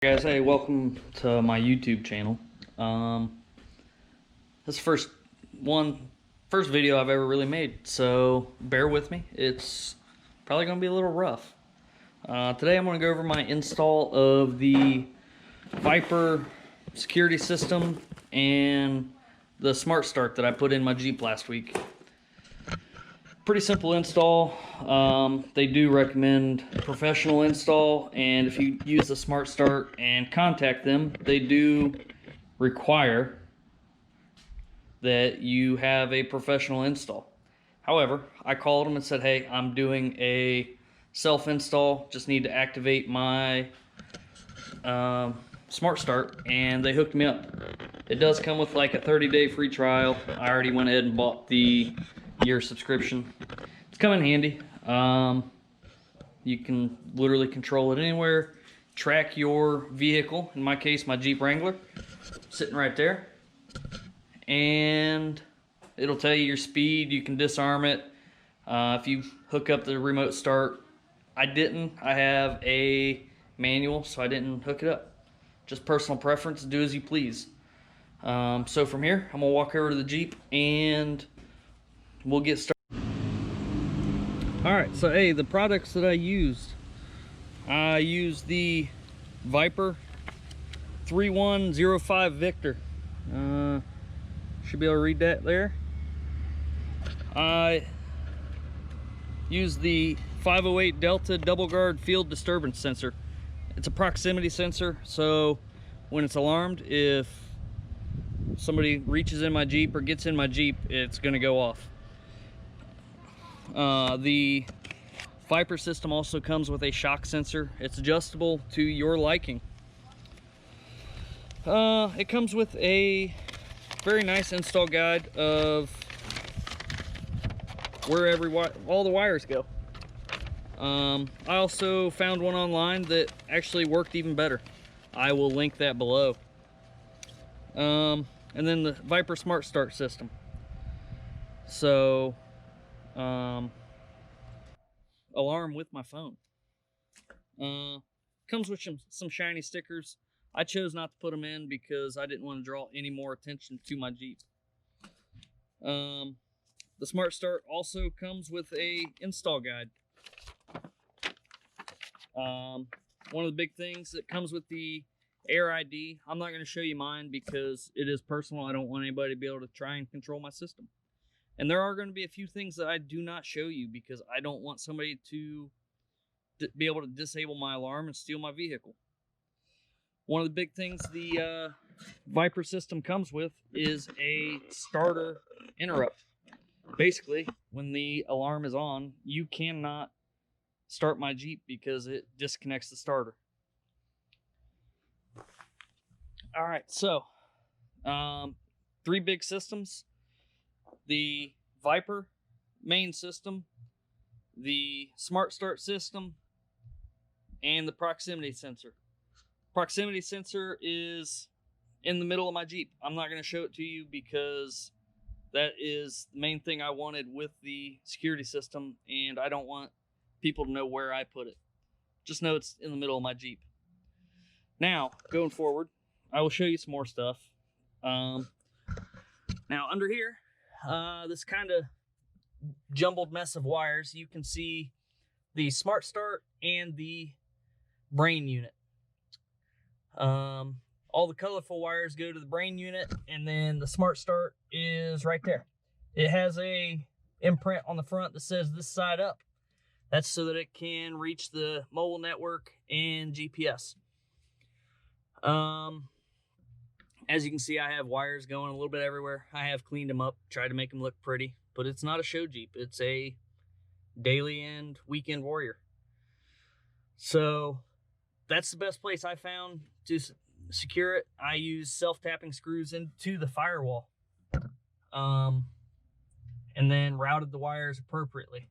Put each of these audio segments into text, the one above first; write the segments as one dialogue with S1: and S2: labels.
S1: Guys, hey, welcome to my YouTube channel. This is first video I've ever really made, so bear with me. It's probably gonna be a little rough. Today I'm gonna go over my install of the Viper security system and the SmartStart that I put in my Jeep last week. Pretty simple install. They do recommend professional install, and if you use the SmartStart and contact them, they do require that you have a professional install. However, I called them and said, hey, I'm doing a self-install, just need to activate my SmartStart, and they hooked me up. It does come with like a 30-day free trial. I already went ahead and bought the year subscription. It's come in handy. You can literally control it anywhere, track your vehicle, in my case my Jeep Wrangler, sitting right there, and it'll tell you your speed. You can disarm it if you hook up the remote start. I have a manual, so I didn't hook it up. Just personal preference, do as you please. So from here I'm gonna walk over to the Jeep and we'll get started. Alright, so hey, the products that I used the Viper 3105 Victor. Should be able to read that there. I used the 508 Delta double guard field disturbance sensor. It's a proximity sensor, so when it's alarmed, if somebody reaches in my Jeep or gets in my Jeep, it's gonna go off. The Viper system also comes with a shock sensor. It's adjustable to your liking. It comes with a very nice install guide of where all the wires go. I also found one online that actually worked even better. I will link that below. And then the Viper SmartStart system. So alarm with my phone. Comes with some shiny stickers. I chose not to put them in because I didn't want to draw any more attention to my Jeep. The SmartStart also comes with a install guide. One of the big things that comes with the Air ID, I'm not going to show you mine because it is personal. I don't want anybody to be able to try and control my system. And there are going to be a few things that I do not show you because I don't want somebody to be able to disable my alarm and steal my vehicle. One of the big things the Viper system comes with is a starter interrupt. Basically, when the alarm is on, you cannot start my Jeep because it disconnects the starter. All right, so 3 big systems: the Viper main system, the SmartStart system, and the proximity sensor. Proximity sensor is in the middle of my Jeep. I'm not going to show it to you because that is the main thing I wanted with the security system, and I don't want people to know where I put it. Just know it's in the middle of my Jeep. Now, going forward, I will show you some more stuff. Now, under here, this kind of jumbled mess of wires, you can see the SmartStart and the brain unit. All the colorful wires go to the brain unit, and then the SmartStart is right there. It has a imprint on the front that says this side up. That's so that it can reach the mobile network and GPS. As you can see, I have wires going a little bit everywhere. I have cleaned them up, tried to make them look pretty, but it's not a show Jeep. It's a daily and weekend warrior. So that's the best place I found to secure it. I use self-tapping screws into the firewall, and then routed the wires appropriately.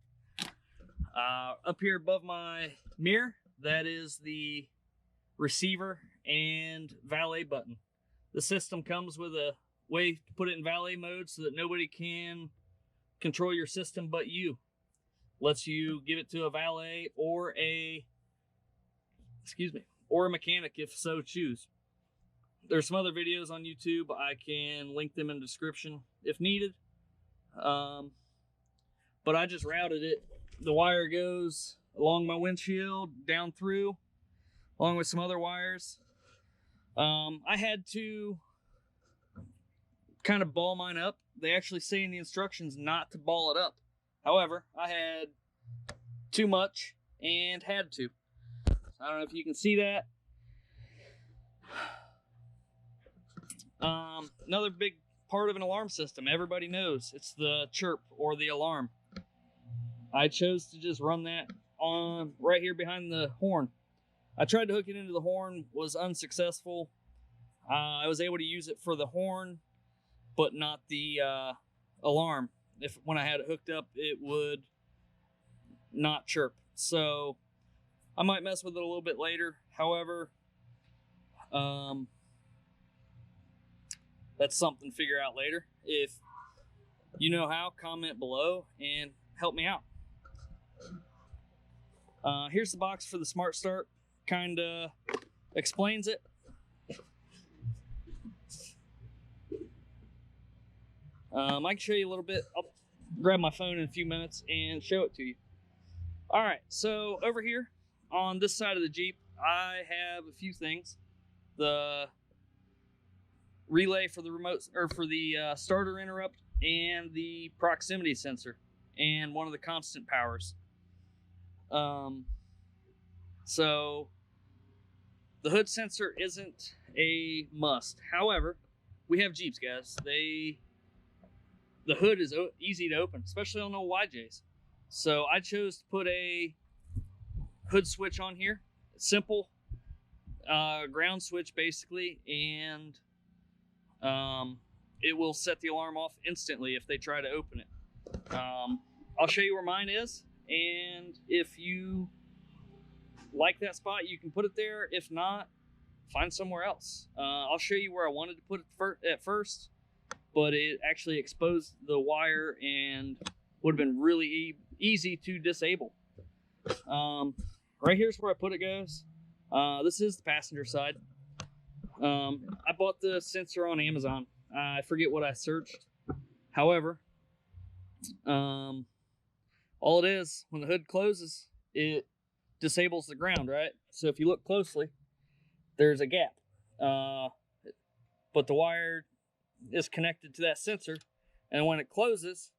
S1: Up here above my mirror, that is the receiver and valet button. The system comes with a way to put it in valet mode so that nobody can control your system but you. Lets you give it to a valet or or a mechanic if so choose. There's some other videos on YouTube. I can link them in the description if needed. But I just routed it. The wire goes along my windshield, down through, along with some other wires. I had to kind of ball mine up. They actually say in the instructions not to ball it up. However, I had too much and had to. I don't know if you can see that. Another big part of an alarm system, everybody knows, it's the chirp or the alarm. I chose to just run that on right here behind the horn. I tried to hook it into the horn, was unsuccessful. I was able to use it for the horn, but not the alarm. When I had it hooked up, it would not chirp. So I might mess with it a little bit later. However, that's something to figure out later. If you know how, comment below and help me out. Here's the box for the SmartStart. Kind of explains it. I can show you a little bit. I'll grab my phone in a few minutes and show it to you. All right, so over here on this side of the Jeep, I have a few things. The relay for the remote, or for the starter interrupt, and the proximity sensor, and one of the constant powers. So the hood sensor isn't a must. However, we have Jeeps, guys. The hood is easy to open, especially on old YJs. So I chose to put a hood switch on here. Simple ground switch, basically, and it will set the alarm off instantly if they try to open it. I'll show you where mine is, and if you like that spot, you can put it there. If not, find somewhere else. I'll show you where I wanted to put it at first, but it actually exposed the wire and would have been really easy to disable. Right here's where I put it, guys. This is the passenger side. I bought the sensor on Amazon. I forget what I searched. However, all it is, when the hood closes, it disables the ground, right? So if you look closely, there's a gap. But the wire is connected to that sensor, and when it closes,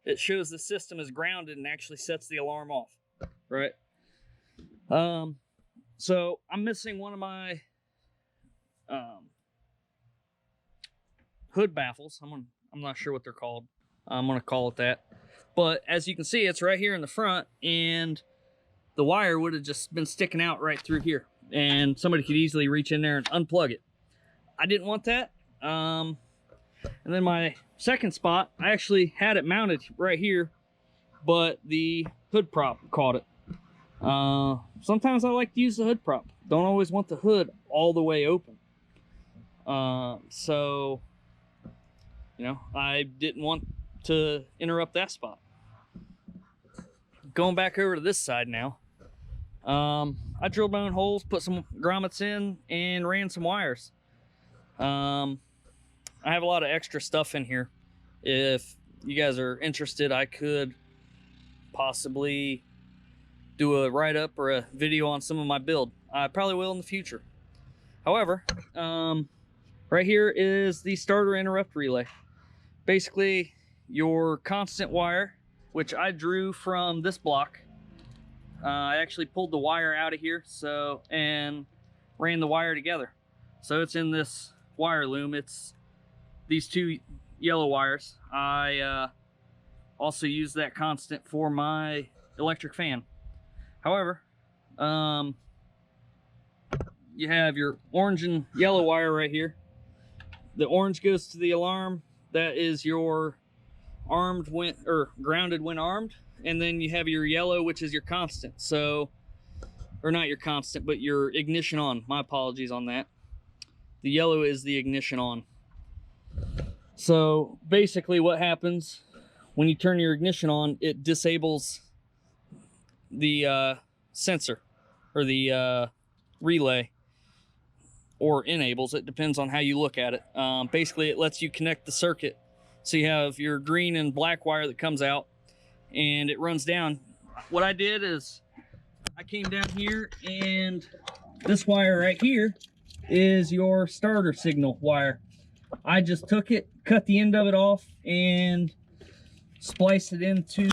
S1: it shows the system is grounded and actually sets the alarm off, right? So I'm missing one of my hood baffles. I'm not sure what they're called. I'm gonna call it that. But as you can see, it's right here in the front, and the wire would have just been sticking out right through here, and somebody could easily reach in there and unplug it. I didn't want that. And then my second spot, I actually had it mounted right here, but the hood prop caught it. Sometimes I like to use the hood prop. Don't always want the hood all the way open. So, you know, I didn't want to interrupt that spot. Going back over to this side now. I drilled my own holes, put some grommets in, and ran some wires. I have a lot of extra stuff in here. If you guys are interested, I could possibly do a write-up or a video on some of my build. I probably will in the future. However, right here is the starter interrupt relay. Basically, your constant wire, which I drew from this block. I actually pulled the wire out of here, and ran the wire together. So it's in this wire loom. It's these two yellow wires. I also use that constant for my electric fan. However, you have your orange and yellow wire right here. The orange goes to the alarm. That is your armed when, or grounded when armed. And then you have your yellow, which is your constant. So, or not your constant, but your ignition on. My apologies on that. The yellow is the ignition on. So basically what happens when you turn your ignition on, it disables the sensor, or the relay, or enables. It depends on how you look at it. Basically, it lets you connect the circuit. So you have your green and black wire that comes out, and it runs down. What I did is I came down here, and this wire right here is your starter signal wire. I just took it, cut the end of it off, and spliced it into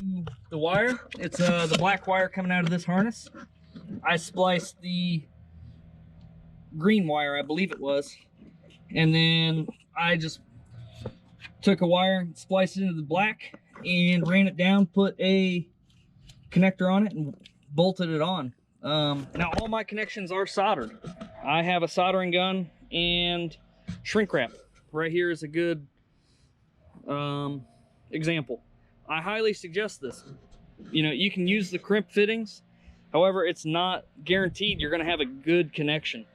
S1: the wire. It's the black wire coming out of this harness. I spliced the green wire, I believe it was, and then I just took a wire, spliced it into the black, and ran it down, put a connector on it, and bolted it on. Now all my connections are soldered. I have a soldering gun and shrink wrap. Right here is a good example. I highly suggest this. You know, you can use the crimp fittings. However, it's not guaranteed you're going to have a good connection.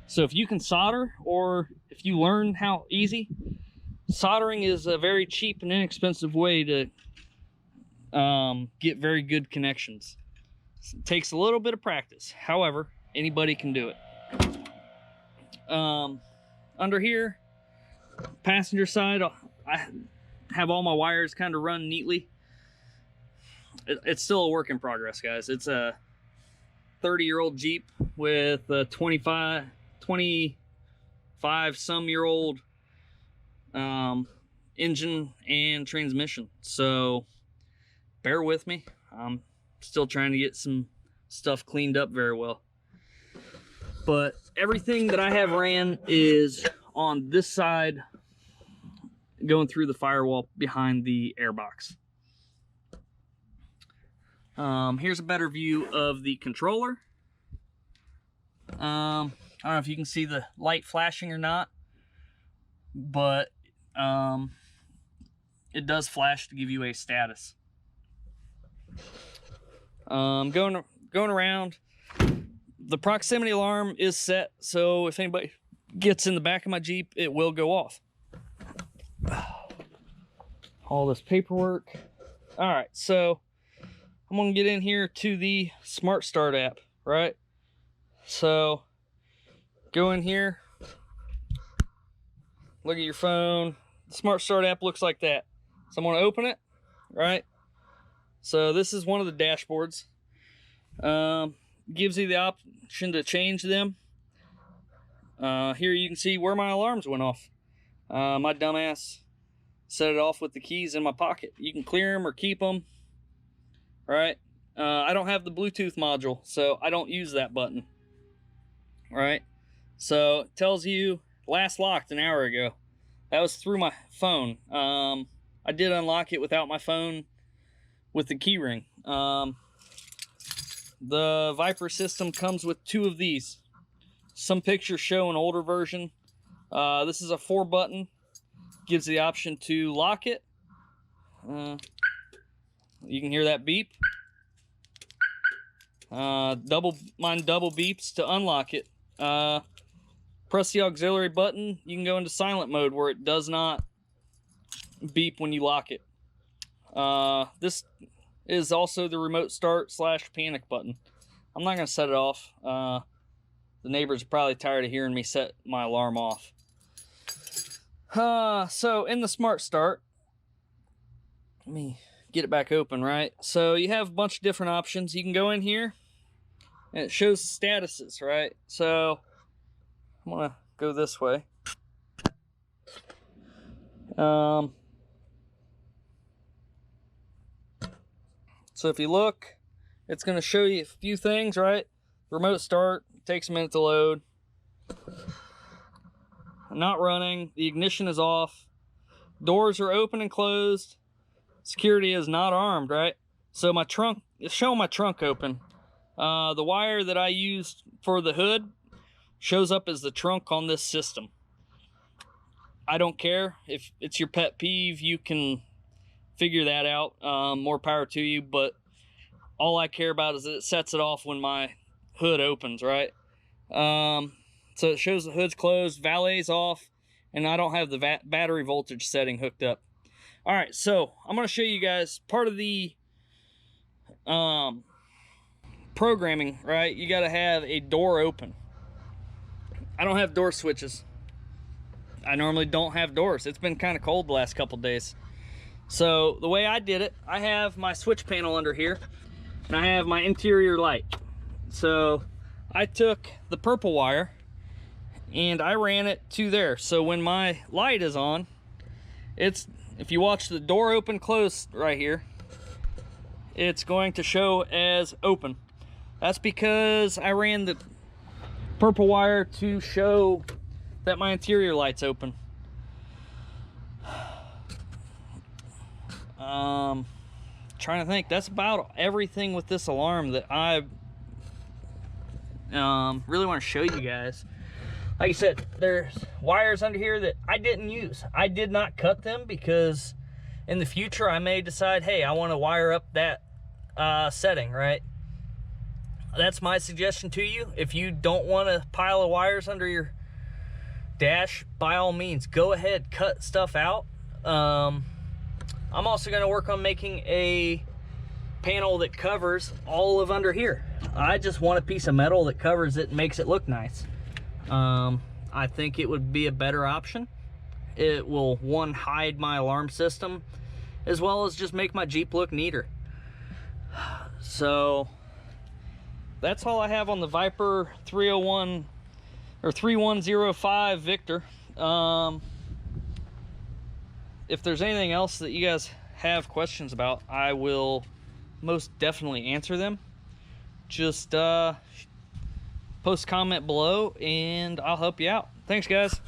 S1: So if you can solder, or if you learn how easy, soldering is a very cheap and inexpensive way to get very good connections. It takes a little bit of practice. However, anybody can do it. Under here, passenger side, I have all my wires kind of run neatly. It's still a work in progress, guys. It's a 30-year-old Jeep with a 25 some year old engine and transmission. So bear with me. I'm still trying to get some stuff cleaned up very well. But everything that I have ran is on this side, going through the firewall behind the airbox. Here's a better view of the controller. I don't know if you can see the light flashing or not, but it does flash to give you a status. Going around, the proximity alarm is set, so if anybody gets in the back of my Jeep, it will go off. All this paperwork. All right, so I'm gonna get in here to the SmartStart app, right? So go in here, look at your phone. The SmartStart app looks like that. So I'm gonna open it, right? So this is one of the dashboards. Gives you the option to change them. Here you can see where my alarms went off. My dumbass set it off with the keys in my pocket. You can clear them or keep them. Right? I don't have the Bluetooth module, so I don't use that button. Right? So it tells you last locked an hour ago. That was through my phone. I did unlock it without my phone with the key ring. The Viper system comes with 2 of these. Some pictures show an older version. This is a 4-button. Gives the option to lock it. You can hear that beep. Double beeps to unlock it. Press the auxiliary button. You can go into silent mode where it does not beep when you lock it. This is also the remote start / panic button. I'm not going to set it off. The neighbors are probably tired of hearing me set my alarm off. So in the SmartStart, let me get it back open, right? So you have a bunch of different options. You can go in here and it shows statuses, right? So I'm going to go this way. So if you look, it's going to show you a few things, right? Remote start takes a minute to load. Not running. The ignition is off. Doors are open and closed. Security is not armed, right? So my trunk, it's showing my trunk open. The wire that I used for the hood shows up as the trunk on this system. I don't care if it's your pet peeve. You can figure that out. More power to you, but all I care about is that it sets it off when my hood opens, right? So it shows the hood's closed, valet's off, and I don't have the battery voltage setting hooked up. All right, so I'm going to show you guys part of the programming, right? You got to have a door open. I don't have door switches. I normally don't have doors. It's been kind of cold the last couple days. So the way I did it, I have my switch panel under here, and I have my interior light. So I took the purple wire and I ran it to there. So when my light is on, it's, if you watch the door open close right here, it's going to show as open. That's because I ran the purple wire to show that my interior light's open. Trying to think, that's about everything with this alarm that I really want to show you guys. Like I said, there's wires under here that I didn't use. I did not cut them because in the future I may decide, hey, I want to wire up that setting, right? That's my suggestion to you. If you don't want a pile of wires under your dash, by all means, go ahead, cut stuff out. I'm also going to work on making a panel that covers all of under here. I just want a piece of metal that covers it and makes it look nice. I think it would be a better option. It will, one, hide my alarm system, as well as just make my Jeep look neater. So that's all I have on the Viper 301 or 3105 Victor. If there's anything else that you guys have questions about, I will most definitely answer them. Just post a comment below and I'll help you out. Thanks, guys.